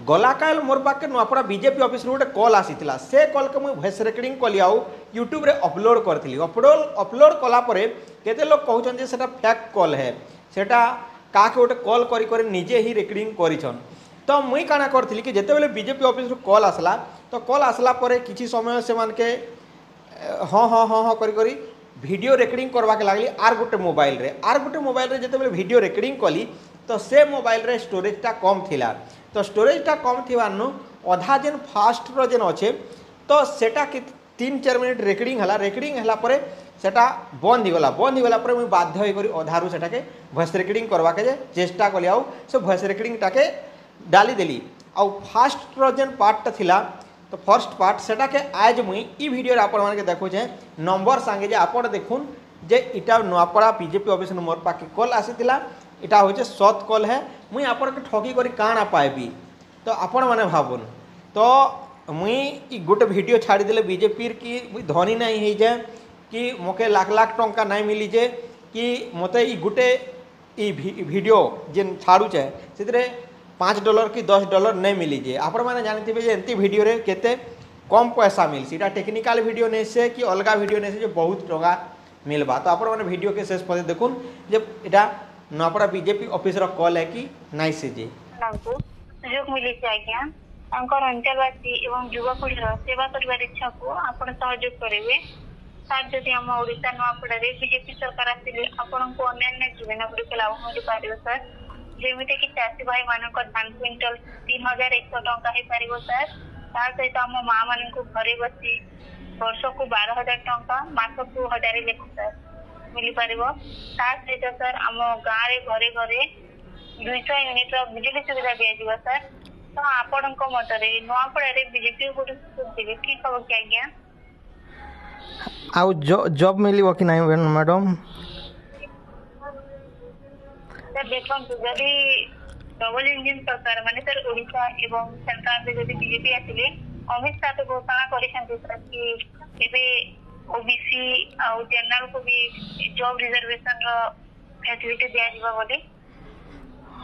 गला काल मोर पाखे नुआपड़ा बीजेपी ऑफिस गोटे कॉल आसीथिला से कॉल के मुझे वॉइस रिकॉर्डिंग कली आउ यूट्यूब रे अपलोड करथिली अपलोड कला परे केते लोग कहउछन जे सेटा फेक कॉल है सेटा काके गोटे कॉल करी करी निजे ही रिकॉर्डिंग करिछन। तो मुई काना करथिली कि जेते बेले बीजेपी ऑफिस रो कॉल आसला तो कॉल आसला परे किछि समय से मान के हाँ हाँ हाँ हाँ करी करी वीडियो रिकॉर्डिंग करवा के लागली आर गोटे मोबाइल रे जेते बेले वीडियो रिकॉर्डिंग कली तो से मोबाइल रे स्टोरेजटा कम थिला तो स्टोरेजटा कम थिबानु अधा जेन फास्ट रो जेन अच्छे तो सेटा कि 3-4 मिनट रेकर्डिंग हला परे सेटा बंद हिगला परे मुझे बाध्य होकर अधारू सेटाके वॉइस रिकॉर्डिंग करवा के चेष्टा कली आउ से वॉइस रिकॉर्डिंग टाके डाली देली आउ फास्ट रो जेन पार्ट थिला तो फर्स्ट पार्ट सेटा के आज मुई ई वीडियो आपण माने देखो जे नंबर संगे जे आपण देखुन जे इटा नुआपड़ा बीजेपी ऑफिस मोर पाके कॉल आसीतिला इटा होचे सत कॉल है मुई आपण के ठगी करी काना पाएबी तो आपण माने भाबुन तो मुई ई गोटे वीडियो छाड़ी देले बीजेपी की मुई धनी नहीं हे जे कि मोके लाख लाख टंका नहीं मिली जे कि मते ई गोटे ई वीडियो जेन छाड़ू छे सेतरे $5 कि $10 नहीं मिली जे आपण माने जानिथिबे जे एंती वीडियो रे केते कम पैसा मिलसी इटा टेक्निकल वीडियो ने से कि अलगा वीडियो ने से जे बहुत टंका मिलबा तो आपण माने वीडियो के शेष पदे देखुन जे इटा नुआपड़ा बीजेपी ऑफिस रो कॉल है कि नाइ से जे सुयोग मिली आज्ञा अंकर अंचलवासी एवं युवापीढ़ी सेवा कर इच्छा को आपण सहयोग करेंगे सर जदि आम ओडिशा नुआपड़ा रे बीजेपी सरकार आसिले आपण को अन्य जीवन गुड़िक लाभ मिल पारे सर जमीते कि चाषी भाई मान धान क्विंटल 3100 टंका हो पार सर तार सहित आम माँ मान घरे बसी वर्ष को 12,000 टंका मास को 1000 लेखा सर मिल पार तार सहित सर आम गाँव रे घरे घरे 200 यूनिट बिजली सुविधा दिया सर तो आपण मतरे नुआपड़ा बीजेपी देवे ठीक हम कि आज्ञा आउ जॉब मिली कि नहीं मैडम सर देखो जदि डबल इंजिन सरकार माने सर ओडिशा एवं सरकार से जदि बीजेपी आसिले अमित शाह तो घोषणा करिसेंती सर कि एबे ओबीसी और जनरल को भी जॉब रिजर्वेशन रो फैसिलिटी दिया जिबा बोली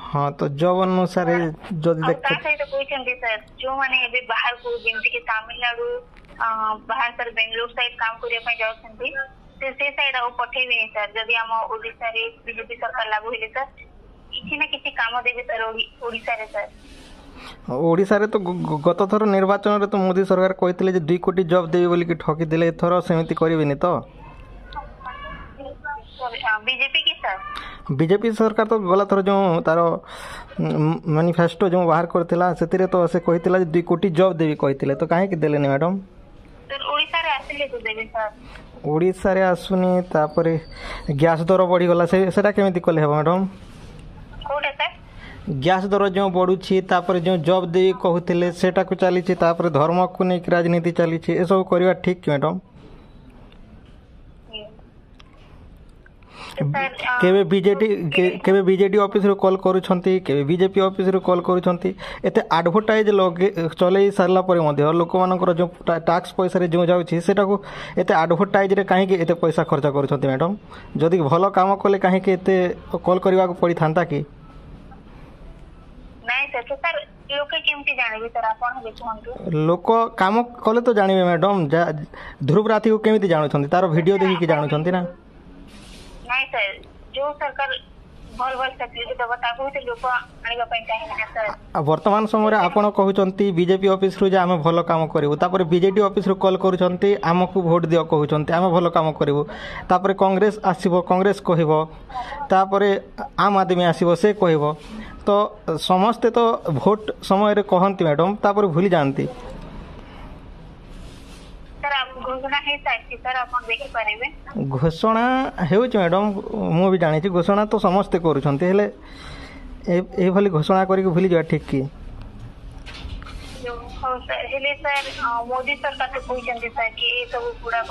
हाँ तो जॉब अनुसार जदि देखते तो कोइसेंती सर जो माने एबे बाहर को जेंति के तमिलनाडु बाहर सर बेंगलुरु साइड काम करिया पय जाउछंती से साइड आउ पठेबे सर जदि हम ओडिशा रे बीजेपी सरकार लागू होले सर किछि ना किछि काम देबे सर ओडिशा रे सर ओडिशा रे तो गत थर निर्वाचन रे तो मोदी सरकार कहितले जे 2 कोटी जॉब देबे बोली कि ठकी दिले थर सेमिति करिवेनी तो बीजेपी की सर बीजेपी सरकार तो गला थर जो तारो मैनिफेस्टो जो बाहर करथिला सेतिरे तो से कहितला जे 2 कोटी जॉब देबे कहितले तो काहे कि देलेनी मैडम सर ओडिशा रे आसिले तो देबे सर ओडिशा रे आसुनी तापरे गैस दर बढ़ी गला सेटा केमिति कले हेबो मैडम कोडे सर गैस दर जो बढ़ुछि तापरे जो जॉब देबे कहउथिले सेटा को चली छि तापरे धर्म को नै राजनीति चली छि ए सब करिवा ठीक कि मैडम केबे बीजेडी ऑफिस रो कॉल करूछंती केबे बीजेपी ऑफिस रो कॉल करूछंती एते एडवर्टाइज लगे चले सारला परे मध्ये लोक मानकर जो टैक्स पैसा रे जो जाउछि सेटा को एते एडवर्टाइज रे काहे कि एते पैसा खर्च करूछंती मैडम जदि भलो काम कले काहे कि एते कॉल करबा को पड़ी थांता कि नहीं सर लोक केमती जानिबे सर आपण देखंतु लोक काम कले तो जानिबे मैडम ध्रुव राठी को केमिति जानुछंती तार वीडियो देखि कि जानुछंती ना नहीं सर जो सरकार भल भल फैसिलिटी दबा ताको तो लोक आनिबा पई चाहिए सर वर्तमान समय आपण कहउचंती बीजेपी ऑफिस रु जे आमे भलो काम करिवो तापर बीजेडी ऑफिस रु कॉल करूचंती आमको वोट दियो कहउचंती आमे भलो काम करिवो तापर कांग्रेस आसीबो कांग्रेस कहिबो तापर आम आदमी आसीबो से कहिबो तो समस्त तो वोट समय रे कहंती मैडम तापर भूली जानती घोषणा हेउछ मैडम मु भी जानी घोषणा तो समस्ते करूछंती हेले ए भली घोषणा करी भूली जा ठीक की सर हेले सर मोदी सरकार तो कहउछंती सर कि ए सब पूरा